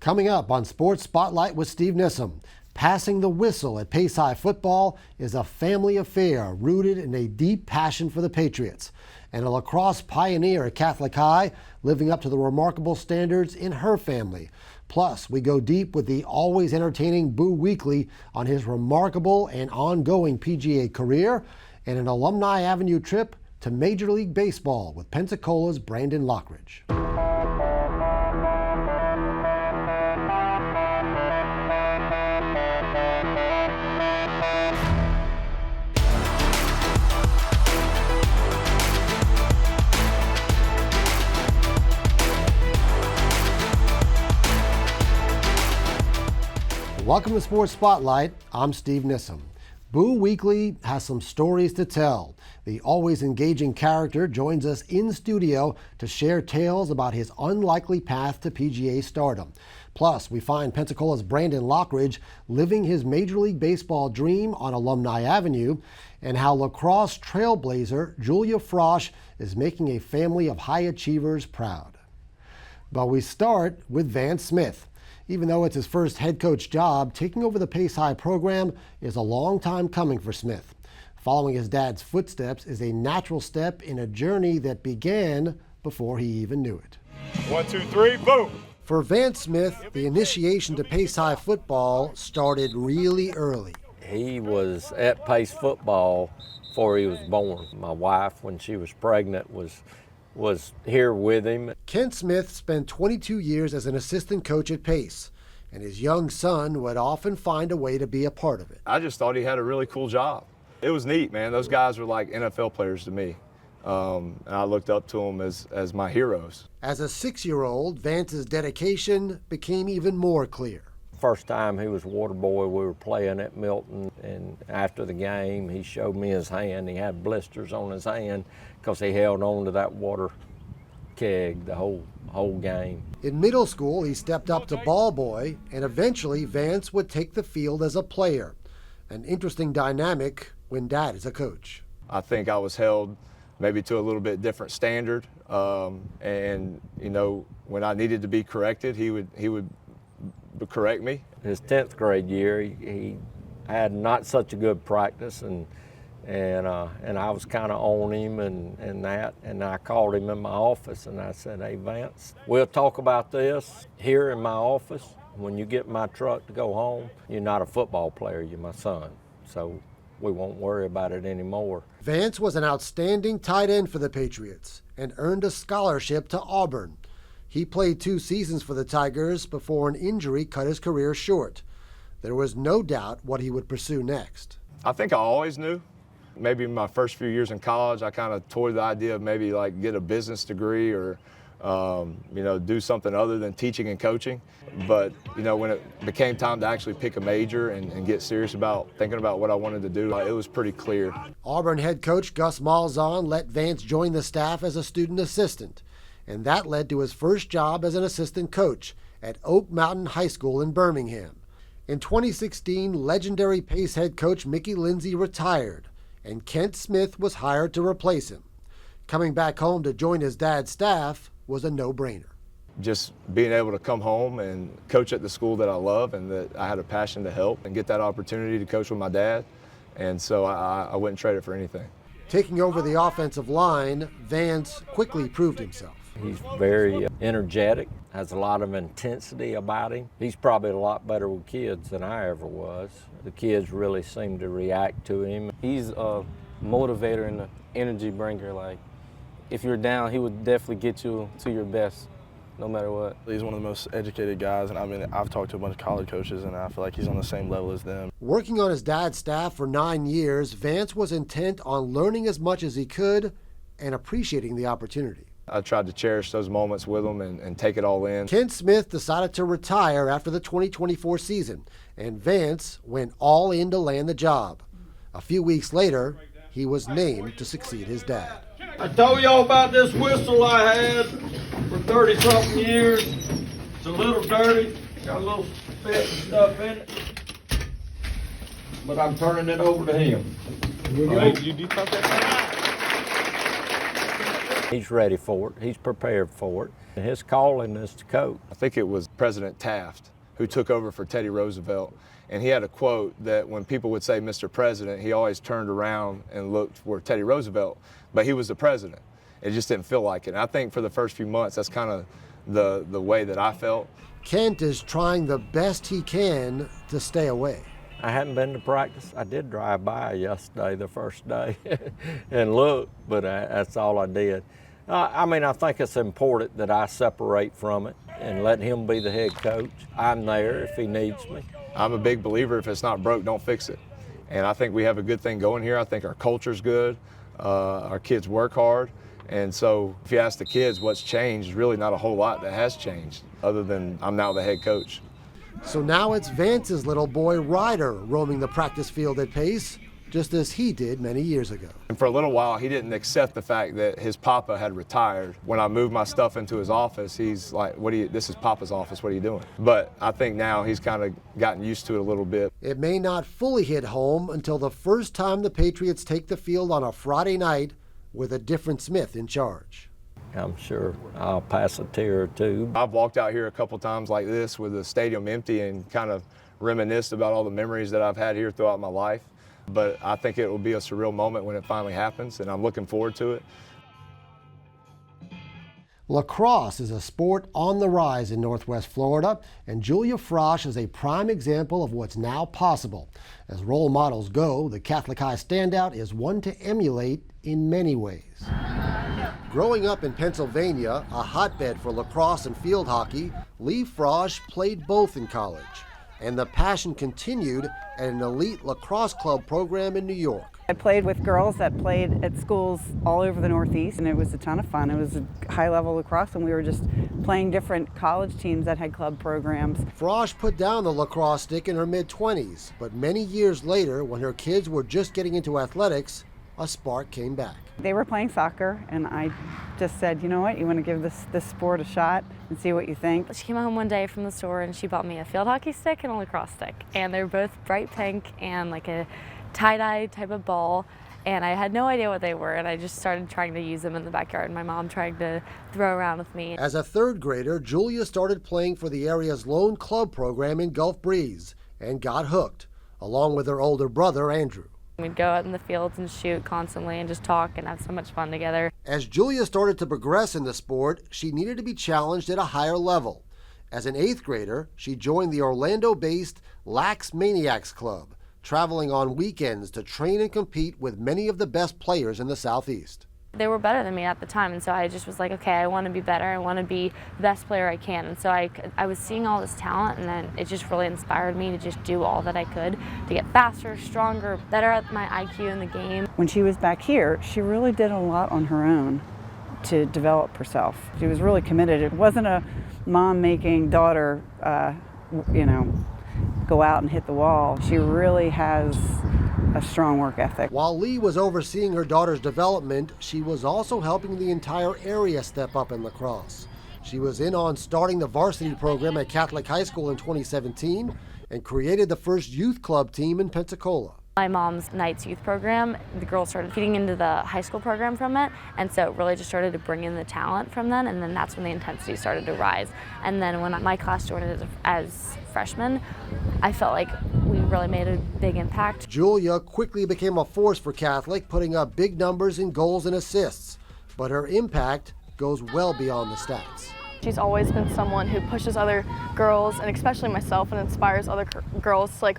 Coming up on Sports Spotlight with Steve Nissom, passing the whistle at Pace High football is a family affair rooted in a deep passion for the Patriots. And a lacrosse pioneer at Catholic High living up to the remarkable standards in her family. Plus, we go deep with the always entertaining Boo Weekley on his remarkable and ongoing PGA career and an Alumni Avenue trip to Major League Baseball with Pensacola's Brandon Lockridge. Welcome to Sports Spotlight. I'm Steve Nissom. Boo Weekley has some stories to tell. The always engaging character joins us in studio to share tales about his unlikely path to PGA stardom. Plus, we find Pensacola's Brandon Lockridge living his Major League Baseball dream on Alumni Avenue, and how lacrosse trailblazer Julia Frosch is making a family of high achievers proud. But we start with Vance Smith. Even though it's his first head coach job, taking over the Pace High program is a long time coming for Smith. Following his dad's footsteps is a natural step in a journey that began before he even knew it. 1, 2, 3, boom! For Vance Smith, the initiation to Pace High football started really early. He was at Pace football before he was born. My wife, when she was pregnant, was here with him. Kent Smith spent 22 years as an assistant coach at Pace, and his young son would often find a way to be a part of it. I just thought he had a really cool job. It was neat, man. Those guys were like NFL players to me. And I looked up to them as my heroes. As a 6-year-old, Vance's dedication became even more clear. First time he was water boy, we were playing at Milton, and after the game, he showed me his hand. He had blisters on his hand because he held on to that water keg the whole game. In middle school, he stepped up to ball boy, and eventually Vance would take the field as a player. An interesting dynamic when dad is a coach. I think I was held maybe to a little bit different standard, and you know, when I needed to be corrected, he would correct me. His 10th grade year, he had not such a good practice, and I was kind of on him and I called him in my office and I said, "Hey Vance, we'll talk about this here in my office. When you get in my truck to go home, you're not a football player, you're my son. So we won't worry about it anymore." Vance was an outstanding tight end for the Patriots and earned a scholarship to Auburn. He played 2 seasons for the Tigers before an injury cut his career short. There was no doubt what he would pursue next. I think I always knew. Maybe in my first few years in college, I kind of toyed the idea of maybe like get a business degree or, you know, do something other than teaching and coaching. But, you know, when it became time to actually pick a major and get serious about thinking about what I wanted to do, it was pretty clear. Auburn head coach Gus Malzahn let Vance join the staff as a student assistant, and that led to his first job as an assistant coach at Oak Mountain High School in Birmingham. In 2016, legendary Pace head coach Mickey Lindsay retired, and Kent Smith was hired to replace him. Coming back home to join his dad's staff was a no-brainer. Just being able to come home and coach at the school that I love and that I had a passion to help and get that opportunity to coach with my dad, and so I wouldn't trade it for anything. Taking over the offensive line, Vance quickly proved himself. He's very energetic, has a lot of intensity about him. He's probably a lot better with kids than I ever was. The kids really seem to react to him. He's a motivator and an energy bringer. Like, if you're down, he would definitely get you to your best, no matter what. He's one of the most educated guys, and I mean, I've talked to a bunch of college coaches, and I feel like he's on the same level as them. Working on his dad's staff for 9 years, Vance was intent on learning as much as he could and appreciating the opportunity. I tried to cherish those moments with him and take it all in. Kent Smith decided to retire after the 2024 season, and Vance went all in to land the job. A few weeks later, he was named to succeed his dad. I told y'all about this whistle I had for 30-something years. It's a little dirty, got a little spit and stuff in it, but I'm turning it over to him. He's ready for it. He's prepared for it. His calling is to coach. I think it was President Taft who took over for Teddy Roosevelt. And he had a quote that when people would say Mr. President, he always turned around and looked for Teddy Roosevelt, but he was the president. It just didn't feel like it. And I think for the first few months, that's kind of the way that I felt. Kent is trying the best he can to stay away. I hadn't been to practice. I did drive by yesterday, the first day, and look, but that's all I did. I mean, I think it's important that I separate from it and let him be the head coach. I'm there if he needs me. I'm a big believer, if it's not broke, don't fix it. And I think we have a good thing going here. I think our culture's good. Our kids work hard. And so if you ask the kids what's changed, really not a whole lot that has changed, other than I'm now the head coach. So now it's Vance's little boy Ryder roaming the practice field at pace, just as he did many years ago. And for a little while, he didn't accept the fact that his papa had retired. When I moved my stuff into his office, he's like, this is Papa's office, what are you doing? But I think now he's kind of gotten used to it a little bit. It may not fully hit home until the first time the Patriots take the field on a Friday night with a different Smith in charge. I'm sure I'll pass a tear or two. I've walked out here a couple times like this with the stadium empty and kind of reminisced about all the memories that I've had here throughout my life. But I think it will be a surreal moment when it finally happens, and I'm looking forward to it. Lacrosse is a sport on the rise in Northwest Florida, and Julia Frosch is a prime example of what's now possible. As role models go, the Catholic High standout is one to emulate in many ways. Growing up in Pennsylvania, a hotbed for lacrosse and field hockey, Lee Frosch played both in college. And the passion continued at an elite lacrosse club program in New York. I played with girls that played at schools all over the Northeast, and it was a ton of fun. It was a high-level lacrosse, and we were just playing different college teams that had club programs. Frosch put down the lacrosse stick in her mid-20s, but many years later, when her kids were just getting into athletics, a spark came back. They were playing soccer, and I just said, you know what, you want to give this sport a shot and see what you think. She came home one day from the store and she bought me a field hockey stick and a lacrosse stick. And they were both bright pink and like a tie-dye type of ball. And I had no idea what they were, and I just started trying to use them in the backyard, and my mom trying to throw around with me. As a third grader, Julia started playing for the area's lone club program in Gulf Breeze and got hooked, along with her older brother, Andrew. We'd go out in the fields and shoot constantly and just talk and have so much fun together. As Julia started to progress in the sport, she needed to be challenged at a higher level. As an 8th grader, she joined the Orlando-based Lax Maniacs Club, traveling on weekends to train and compete with many of the best players in the Southeast. They were better than me at the time, and so I just was like, okay, I want to be better. I want to be the best player I can. And so I was seeing all this talent, and then it just really inspired me to just do all that I could to get faster, stronger, better at my IQ in the game. When she was back here, she really did a lot on her own to develop herself. She was really committed. It wasn't a mom making daughter, go out and hit the wall. She really has a strong work ethic. While Lee was overseeing her daughter's development, she was also helping the entire area step up in lacrosse. She was in on starting the varsity program at Catholic High School in 2017 and created the first youth club team in Pensacola. My mom's Knights youth program, the girls started feeding into the high school program from it, and so it really just started to bring in the talent from then, and then that's when the intensity started to rise. And then when my class joined as freshmen, I felt like we really made a big impact. Julia quickly became a force for Catholic, putting up big numbers in goals and assists, but her impact goes well beyond the stats. She's always been someone who pushes other girls, and especially myself, and inspires other girls to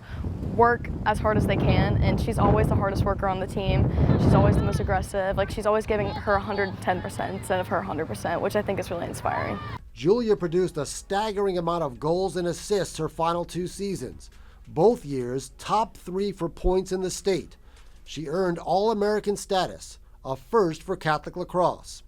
work as hard as they can, and she's always the hardest worker on the team. She's always the most aggressive. She's always giving her 110% instead of her 100%, which I think is really inspiring. Julia produced a staggering amount of goals and assists her final 2 seasons, both years top 3 for points in the state. She earned All-American status, a first for Catholic lacrosse.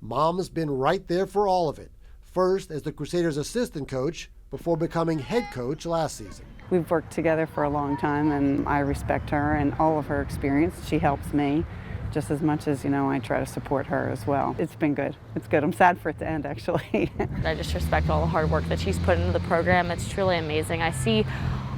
Mom's been right there for all of it, first as the Crusaders' assistant coach before becoming head coach last season. We've worked together for a long time, and I respect her and all of her experience. She helps me just as much as, I try to support her as well. It's been good. It's good. I'm sad for it to end, actually. I just respect all the hard work that she's put into the program. It's truly amazing. I see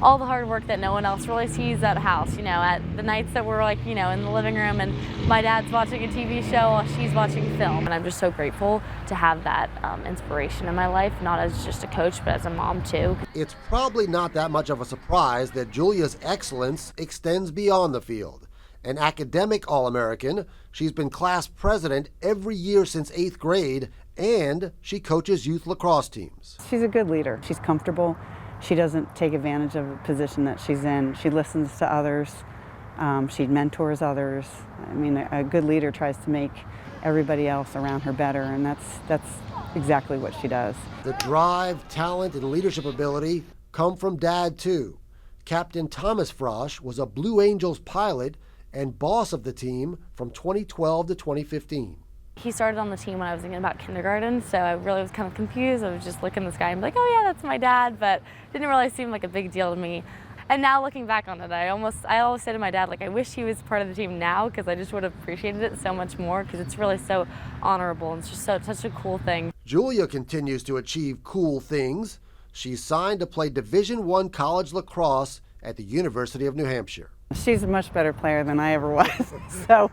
all the hard work that no one else really sees at house, at the nights that we're like, in the living room and my dad's watching a TV show while she's watching film. And I'm just so grateful to have that inspiration in my life, not as just a coach, but as a mom too. It's probably not that much of a surprise that Julia's excellence extends beyond the field. An academic All-American, she's been class president every year since 8th grade, and she coaches youth lacrosse teams. She's a good leader. She's comfortable. She doesn't take advantage of the position that she's in. She listens to others. She mentors others. I mean, a good leader tries to make everybody else around her better, and that's exactly what she does. The drive, talent, and leadership ability come from Dad, too. Captain Thomas Frosch was a Blue Angels pilot and boss of the team from 2012 to 2015. He started on the team when I was in about kindergarten, so I really was kind of confused. I was just looking at this guy and be like, oh yeah, that's my dad, but it didn't really seem like a big deal to me. And now looking back on it, I always say to my dad, like, I wish he was part of the team now, because I just would have appreciated it so much more, because it's really so honorable and it's just such a cool thing. Julia continues to achieve cool things. She's signed to play Division I college lacrosse at the University of New Hampshire. She's a much better player than I ever was, so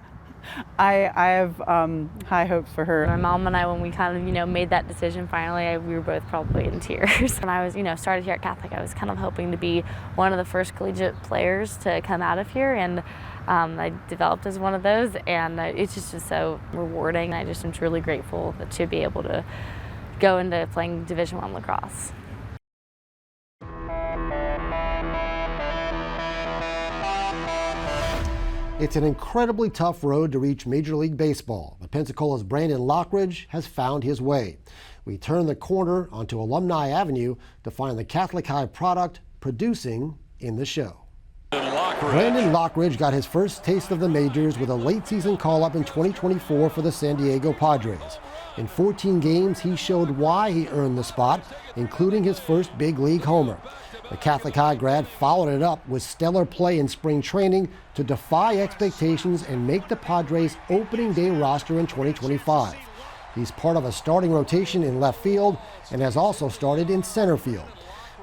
I have high hopes for her. My mom and I, when we kind of, made that decision finally, we were both probably in tears. When I was, started here at Catholic, I was kind of hoping to be one of the first collegiate players to come out of here, and I developed as one of those, and it's just so rewarding. I just am truly grateful to be able to go into playing Division I lacrosse. It's an incredibly tough road to reach Major League Baseball, but Pensacola's Brandon Lockridge has found his way. We turn the corner onto Alumni Avenue to find the Catholic High product producing in the show. Brandon Lockridge got his first taste of the majors with a late-season call-up in 2024 for the San Diego Padres. In 14 games, he showed why he earned the spot, including his first big league homer. The Catholic High grad followed it up with stellar play in spring training to defy expectations and make the Padres' opening day roster in 2025. He's part of a starting rotation in left field and has also started in center field.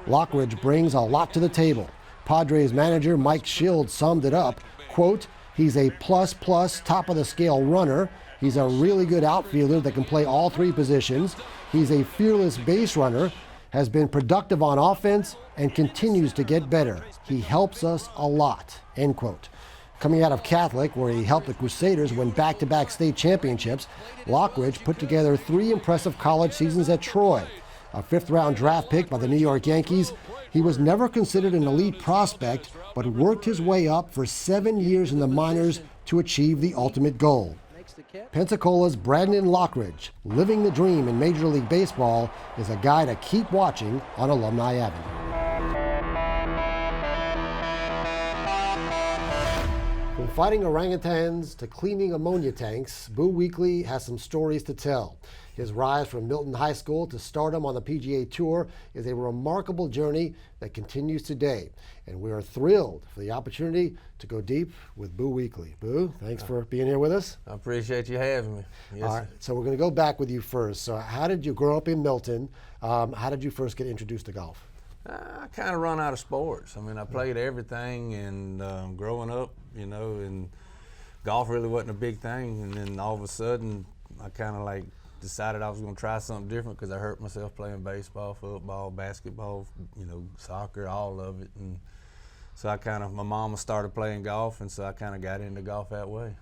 Lockridge brings a lot to the table. Padres manager Mike Schild summed it up, quote, he's a plus top of the scale runner. He's a really good outfielder that can play all three positions. He's a fearless base runner, has been productive on offense, and continues to get better. He helps us a lot, end quote. Coming out of Catholic, where he helped the Crusaders win back-to-back state championships, Lockridge put together 3 impressive college seasons at Troy. A 5th-round draft pick by the New York Yankees, he was never considered an elite prospect, but worked his way up for 7 years in the minors to achieve the ultimate goal. Pensacola's Brandon Lockridge, living the dream in Major League Baseball, is a guy to keep watching on Alumni Avenue. From fighting orangutans to cleaning ammonia tanks, Boo Weekley has some stories to tell. His rise from Milton High School to stardom on the PGA Tour is a remarkable journey that continues today. And we are thrilled for the opportunity to go deep with Boo Weekley. Boo, thanks for being here with us. I appreciate you having me. Yes, all right, so we're going to go back with you first. So how did you grow up in Milton? How did you first get introduced to golf? I kind of run out of sports. I mean, I played everything, and growing up, and golf really wasn't a big thing. And then all of a sudden, I kind of decided I was going to try something different because I hurt myself playing baseball, football, basketball, soccer, all of it. And so my mama started playing golf, and so I kind of got into golf that way.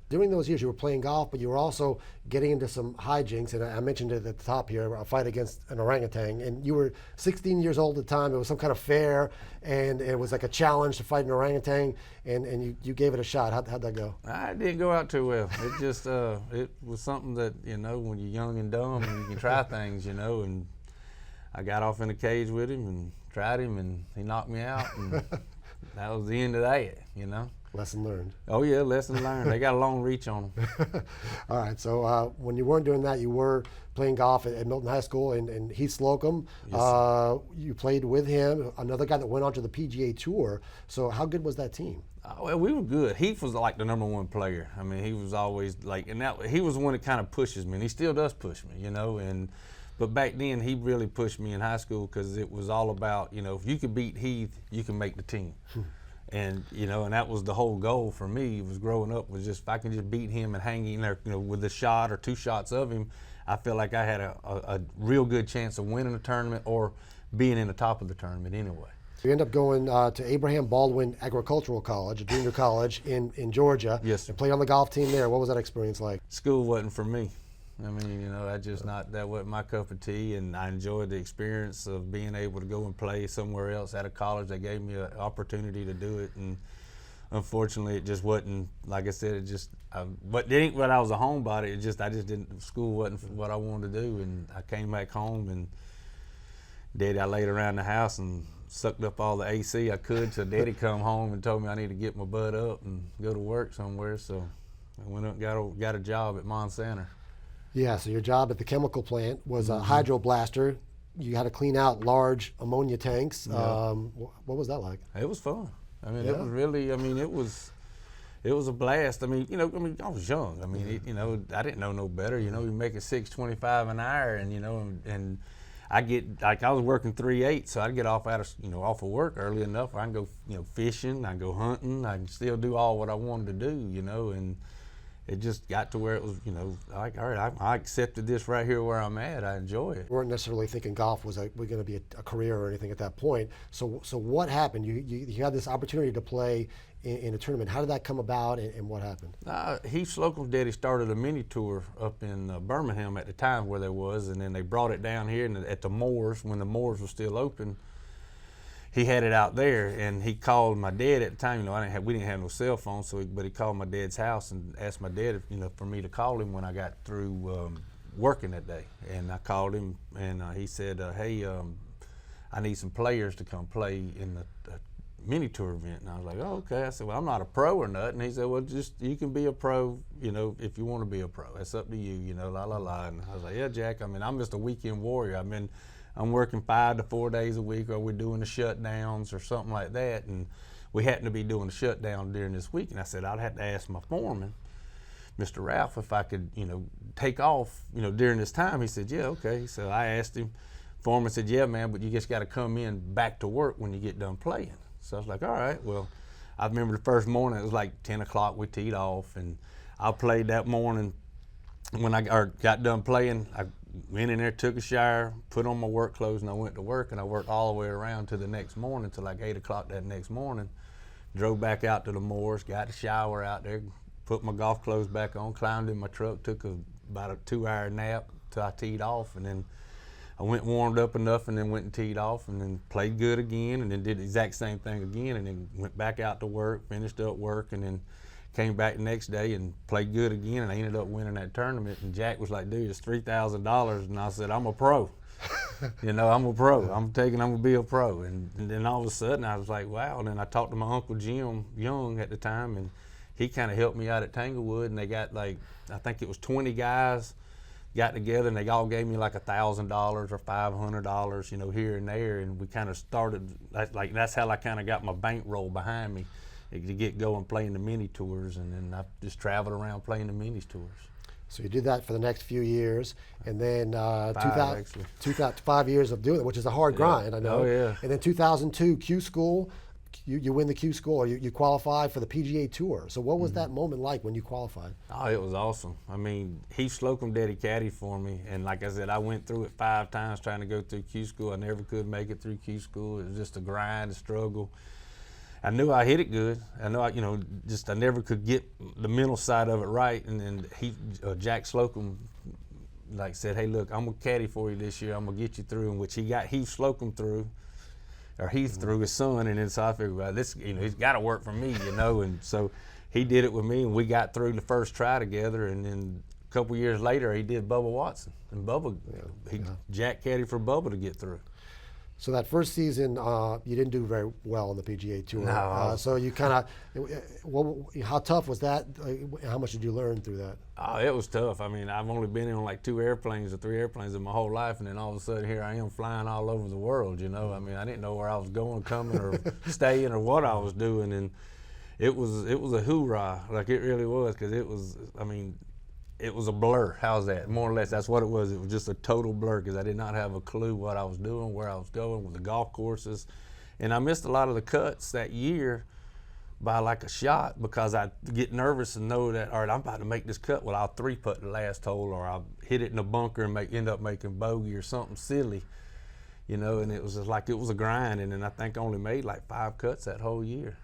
During those years, you were playing golf, but you were also getting into some hijinks, and I mentioned it at the top here, a fight against an orangutan, and you were 16 years old at the time. It was some kind of fair, and it was like a challenge to fight an orangutan, and you gave it a shot. How'd that go? It didn't go out too well. It just, it was something that, when you're young and dumb, and you can try things, and I got off in the cage with him and tried him, and he knocked me out, and that was the end of that, Lesson learned. Oh yeah, lesson learned. They got a long reach on them. All right, so when you weren't doing that, you were playing golf at Milton High School and Heath Slocum. Yes. You played with him, another guy that went on to the PGA Tour. So how good was that team? Well, we were good. Heath was like the #1 player. I mean, he was always he was the one that kind of pushes me, and he still does push me, But back then, he really pushed me in high school because it was all about, you know, if you could beat Heath, you can make the team. And, you know, and that was the whole goal for me, was growing up, was just if I can just beat him and hang in there, you know, with a shot or 2 shots of him, I feel like I had a real good chance of winning the tournament or being in the top of the tournament anyway. You end up going to Abraham Baldwin Agricultural College, a junior college in Georgia. Yes. And played on the golf team there. What was that experience like? School wasn't for me. I mean, you know, that wasn't my cup of tea, and I enjoyed the experience of being able to go and play somewhere else at a college. They gave me an opportunity to do it, and unfortunately, it just wasn't, like I said, but it ain't what I was a homebody. I just didn't, school wasn't what I wanted to do, and I came back home, and Daddy, I laid around the house and sucked up all the AC I could till Daddy come home and told me I need to get my butt up and go to work somewhere, so I went up and got a job at Monsanto. Yeah, so your job at the chemical plant was a hydroblaster. You had to clean out large ammonia tanks. Yeah. What was that like? It was fun. I mean, Yeah. it was really, I mean, it was a blast. I mean, I was young. I mean, I didn't know no better. You know, you make it $6.25 an hour, and, you know, and I was working 3/8, so I'd get off off of work early enough where I can go, you know, fishing, I can go hunting, I can still do all what I wanted to do, you know, and it just got to where it was, you know, like, all right, I accepted this right here where I'm at. I enjoy it. You weren't necessarily thinking golf was going to be a career or anything at that point. So what happened? You had this opportunity to play in a tournament. How did that come about, and what happened? Heath Slocum's daddy started a mini tour up in Birmingham at the time where there was, and then they brought it down here and at the Moors, when the Moors were still open. He had it out there, and he called my dad at the time. You know, we didn't have no cell phone, but he called my dad's house and asked my dad, you know, for me to call him when I got through working that day. And I called him, and he said, "Hey, I need some players to come play in the mini tour event." And I was like, "Oh, okay." I said, "Well, I'm not a pro or nothing." He said, "Well, just you can be a pro, you know, if you want to be a pro. That's up to you, you know, la la la." And I was like, "Yeah, Jack. I mean, I'm just a weekend warrior. I'm working 5 to 4 days a week, or we're doing the shutdowns or something like that." And we happened to be doing the shutdown during this week. And I said, I'd have to ask my foreman, Mr. Ralph, if I could, you know, take off, you know, during this time. He said, "Yeah, okay." So I asked him. Foreman said, "Yeah, man, but you just got to come in back to work when you get done playing." So I was like, all right. Well, I remember the first morning, it was like 10 o'clock, we teed off, and I played that morning. When I got done playing, I went in there, took a shower, put on my work clothes, and I went to work, and I worked all the way around to the next morning, to like 8 o'clock that next morning. Drove back out to the Moors, got a shower out there, put my golf clothes back on, climbed in my truck, took about a 2-hour nap till I teed off, and then I went warmed up enough, and then went and teed off, and then played good again, and then did the exact same thing again, and then went back out to work, finished up work, and then came back the next day and played good again, and I ended up winning that tournament. And Jack was like, "Dude, it's $3,000, and I said, "I'm a pro." You know, I'm a pro. I'm gonna be a pro. And then all of a sudden, I was like, wow. And then I talked to my Uncle Jim Young at the time, and he kind of helped me out at Tanglewood, and they got like, I think it was 20 guys got together, and they all gave me like $1,000 or $500, you know, here and there, and we kind of started, that's how I kind of got my bankroll behind me to get going playing the mini tours, and then I just traveled around playing the mini tours. So you did that for the next few years, and then 5 years of doing it, which is a hard grind, I know. Oh, yeah. And then 2002, Q School, you win the Q School, or you qualify for the PGA Tour. So what was that moment like when you qualified? Oh, it was awesome. I mean, Heath Slocum daddy caddy for me, and like I said, I went through it 5 times trying to go through Q School. I never could make it through Q School. It was just a grind, a struggle. I knew I hit it good. I know, I never could get the mental side of it right. And then Jack Slocum, said, "Hey, look, I'm gonna caddy for you this year. I'm gonna get you through," in which he got Heath Slocum through, or Heath through his son. And then so I figured, well, this, he's got to work for me, And so he did it with me, and we got through the first try together. And then a couple years later, he did Bubba Watson, and Bubba, Jack caddy for Bubba to get through. So that first season, you didn't do very well on the PGA Tour. No. So you kind of, how tough was that? How much did you learn through that? Oh, it was tough. I mean, I've only been on like 2 airplanes or 3 airplanes in my whole life, and then all of a sudden here I am flying all over the world, I mean, I didn't know where I was going, coming, or staying, or what I was doing, and it was a hoorah, like it really was, because it was, I mean, it was a blur. How's that? More or less, that's what it was. It was just a total blur because I did not have a clue what I was doing, where I was going with the golf courses. And I missed a lot of the cuts that year by like a shot because I get nervous and know that, all right, I'm about to make this cut. Well, I'll 3-putt the last hole, or I'll hit it in a bunker and end up making bogey or something silly, you know. And it was just like, it was a grind. And then I think I only made like 5 cuts that whole year.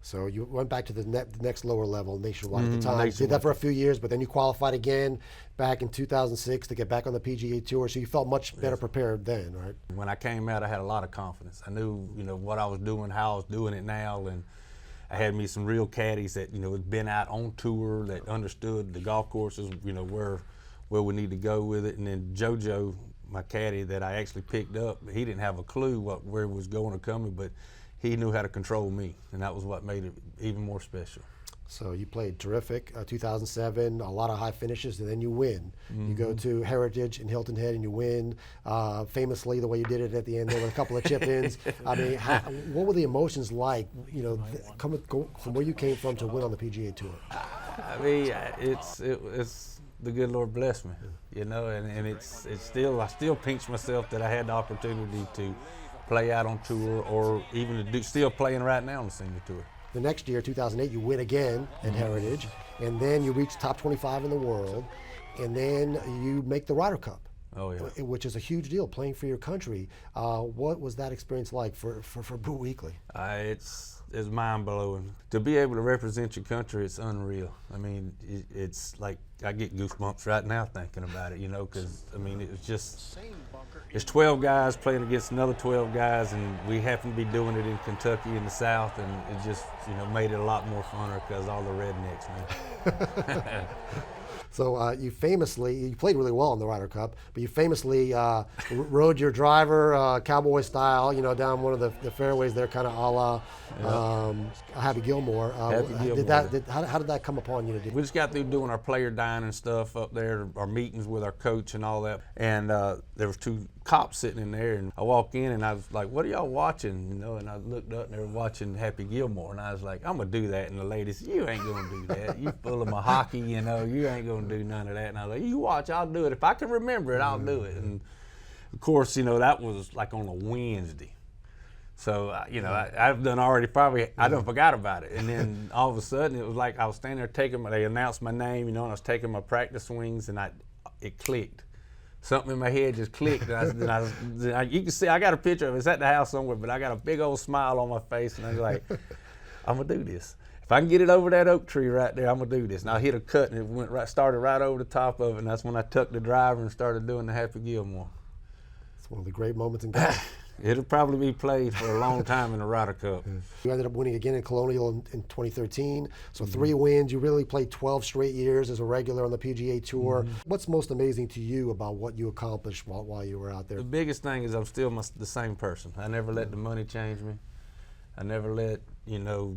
So you went back to the next lower level, nationwide at the time. You did that for a few years, but then you qualified again back in 2006 to get back on the PGA Tour. So you felt much better prepared then, right? When I came out, I had a lot of confidence. I knew, you know, what I was doing, how I was doing it now, and I had me some real caddies that, you know, had been out on tour, that understood the golf courses, you know, where we need to go with it. And then JoJo, my caddy that I actually picked up, he didn't have a clue where it was going or coming, but he knew how to control me, and that was what made it even more special. So you played terrific, 2007, a lot of high finishes, and then you win. You go to Heritage in Hilton Head and you win, famously the way you did it at the end there with a couple of chip-ins. I mean, what were the emotions like, you know, go from where you came from to win on the PGA Tour? I mean, it's the good Lord bless me, you know, and it's still, I still pinch myself that I had the opportunity to play out on tour, or even to still playing right now on the senior tour. The next year, 2008, you win again at Heritage, and then you reach top 25 in the world, and then you make the Ryder Cup. Oh yeah. Which is a huge deal, playing for your country. What was that experience like for Boo Weekley? It's mind-blowing. To be able to represent your country, it's unreal. I mean, it's like, I get goosebumps right now thinking about it, you know, because, I mean, it was just, it's 12 guys playing against another 12 guys, and we happen to be doing it in Kentucky in the South, and it just, you know, made it a lot more funner because all the rednecks, man. So you played really well in the Ryder Cup, but you famously rode your driver cowboy style, you know, down one of the fairways there, kind of a la Happy Gilmore. How did that come upon you to do? We just got through doing our player dining stuff up there, our meetings with our coach and all that, and there was 2 cops sitting in there, and I walk in and I was like, "What are y'all watching?" You know, and I looked up and they were watching Happy Gilmore, and I was like, "I'm gonna do that." And the lady said, "You ain't gonna do that. You full of my hockey, you know. You ain't gonna do none of that." And I was like, "You watch, I'll do it. If I can remember it, I'll do it." And of course, you know, that was like on a Wednesday. So, you know, I've done already I done forgot about it. And then all of a sudden, it was like I was standing there they announced my name, you know, and I was taking my practice swings, and it clicked. Something in my head just clicked. And you can see, I got a picture of it. It's at the house somewhere, but I got a big old smile on my face, and I was like, I'm going to do this. If I can get it over that oak tree right there, I'm going to do this. And I hit a cut, and it started right over the top of it, and that's when I tucked the driver and started doing the Happy Gilmore. It's one of the great moments in golf. It'll probably be played for a long time in the Ryder Cup. You ended up winning again in Colonial in 2013. So 3 wins. You really played 12 straight years as a regular on the PGA Tour. What's most amazing to you about what you accomplished while you were out there? The biggest thing is I'm still the same person. I never let the money change me. I never let, you know,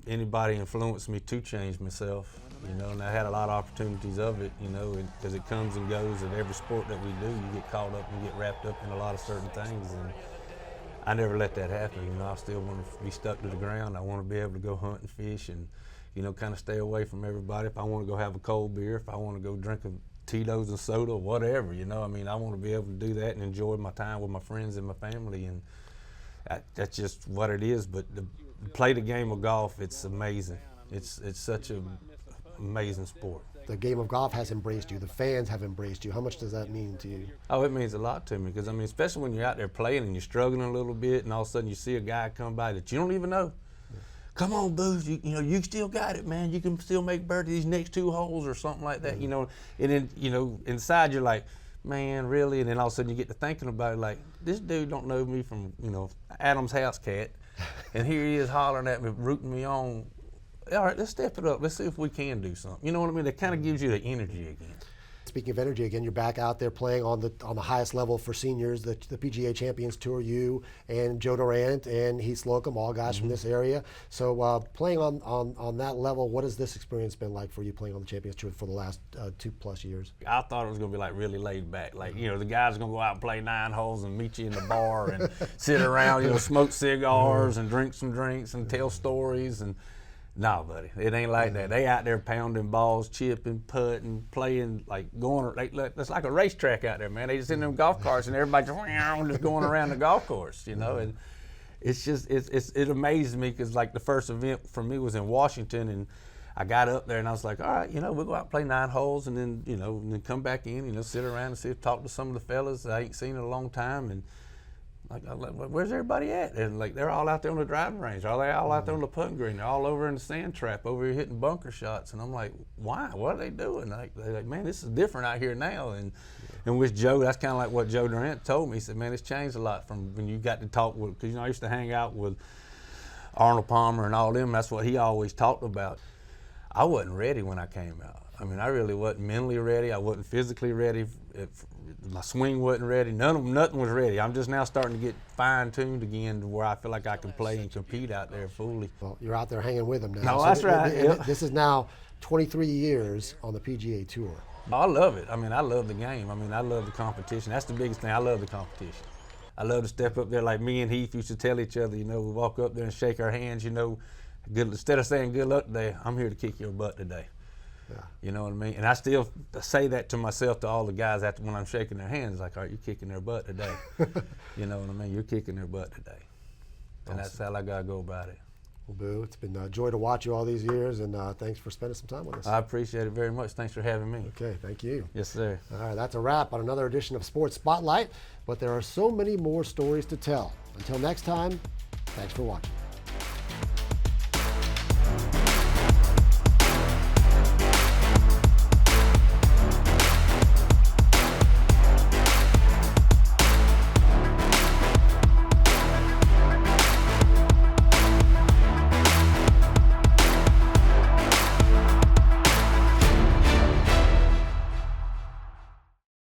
anybody influence me to change myself. You know, and I had a lot of opportunities of it, you know, because it comes and goes. In every sport that we do, you get caught up and get wrapped up in a lot of certain things. And I never let that happen. You know, I still want to be stuck to the ground. I want to be able to go hunt and fish and, you know, kind of stay away from everybody. If I want to go have a cold beer, if I want to go drink a Tito's and soda, whatever, you know. I mean, I want to be able to do that and enjoy my time with my friends and my family, and that's just what it is. But to play the game of golf, it's amazing. It's such an amazing sport. The game of golf has embraced you. The fans have embraced you. How much does that mean to you? Oh, it means a lot to me, because, I mean, especially when you're out there playing and you're struggling a little bit, and all of a sudden you see a guy come by that you don't even know. Come on, Boo, you know, you still got it, man. You can still make birdie these next 2 holes or something like that, you know. And then, you know, inside you're like, man, really? And then all of a sudden you get to thinking about it, like, this dude don't know me from, you know, Adam's house cat, and here he is hollering at me, rooting me on. All right, let's step it up. Let's see if we can do something. You know what I mean? It kind of gives you the energy again. Speaking of energy again, you're back out there playing on the highest level for seniors, the PGA Champions Tour. You and Joe Durant and Heath Slocum, all guys from this area. So playing on that level, what has this experience been like for you playing on the Champions Tour for the last 2+ years? I thought it was going to be like really laid back. Like, you know, the guys are going to go out and play 9 holes and meet you in the bar and sit around, you know, smoke cigars and drink some drinks and tell stories. And No, buddy, it ain't like that. They out there pounding balls, chipping, putting, playing, like going. It's like a racetrack out there, man. They just in them golf carts and everybody just going around the golf course, you know. And it's just it amazes me because like the first event for me was in Washington, and I got up there and I was like, all right, you know, we'll go out and play 9 holes and then, you know, and then come back in, you know, sit around and talk to some of the fellas I ain't seen in a long time. And like, where's everybody at? And like, they're all out there on the driving range. They're all out there on the putting green. They're all over in the sand trap, over here hitting bunker shots. And I'm like, why? What are they doing? Like, they're like, man, this is different out here now. And with Joe, that's kind of like what Joe Durant told me. He said, man, it's changed a lot from when you got to talk with, because, you know, I used to hang out with Arnold Palmer and all them. That's what he always talked about. I wasn't ready when I came out. I mean, I really wasn't mentally ready. I wasn't physically ready. My swing wasn't ready. Nothing was ready. I'm just now starting to get fine-tuned again to where I feel like I can play and compete out there fully. Well, you're out there hanging with them now. No, So that's right. Yep. This is now 23 years on the PGA Tour. I love it. I mean, I love the game. I mean, I love the competition. That's the biggest thing. I love the competition. I love to step up there like me and Heath used to tell each other, you know, we walk up there and shake our hands, you know, instead of saying good luck today, I'm here to kick your butt today. Yeah. You know what I mean? And I still say that to myself, to all the guys after when I'm shaking their hands, like, all right, you're kicking their butt today. You know what I mean? You're kicking their butt today. And that's how I gotta go about it. Well, Boo, it's been a joy to watch you all these years, and thanks for spending some time with us. I appreciate it very much. Thanks for having me. Okay, thank you. Yes, sir. All right, that's a wrap on another edition of Sports Spotlight, but there are so many more stories to tell. Until next time, thanks for watching.